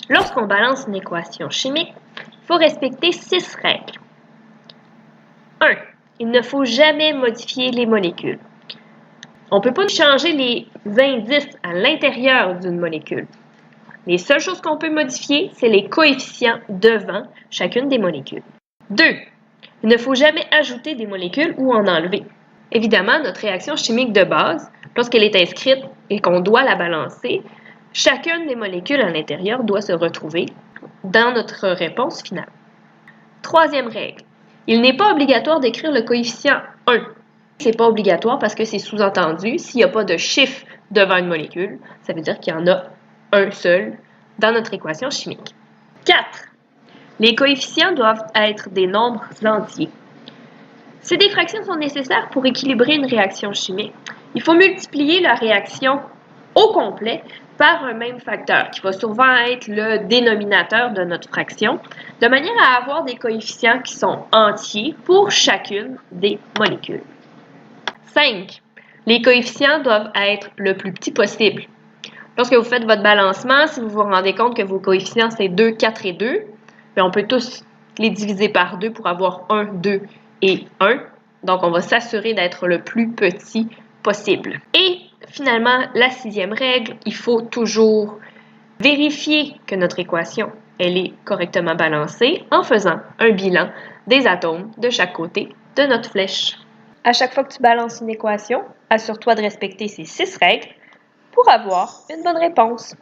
Lorsqu'on balance une équation chimique, il faut respecter 6 règles. 1. Il ne faut jamais modifier les molécules. On ne peut pas changer les indices à l'intérieur d'une molécule. Les seules choses qu'on peut modifier, c'est les coefficients devant chacune des molécules. 2. Il ne faut jamais ajouter des molécules ou en enlever. Évidemment, notre réaction chimique de base, lorsqu'elle est inscrite et qu'on doit la balancer, chacune des molécules à l'intérieur doit se retrouver dans notre réponse finale. 3e règle. Il n'est pas obligatoire d'écrire le coefficient 1. C'est pas obligatoire parce que c'est sous-entendu. S'il n'y a pas de chiffre devant une molécule, ça veut dire qu'il y en a un seul dans notre équation chimique. 4. Les coefficients doivent être des nombres entiers. Ces des fractions sont nécessaires pour équilibrer une réaction chimique. Il faut multiplier la réaction au complet par un même facteur, qui va souvent être le dénominateur de notre fraction, de manière à avoir des coefficients qui sont entiers pour chacune des molécules. 5. Les coefficients doivent être le plus petit possible. Lorsque vous faites votre balancement, si vous vous rendez compte que vos coefficients, c'est 2, 4 et 2, bien on peut tous les diviser par 2 pour avoir 1, 2 et 1. Donc, on va s'assurer d'être le plus petit possible. Et finalement, la 6e règle, il faut toujours vérifier que notre équation elle est correctement balancée en faisant un bilan des atomes de chaque côté de notre flèche. À chaque fois que tu balances une équation, assure-toi de respecter ces 6 règles pour avoir une bonne réponse.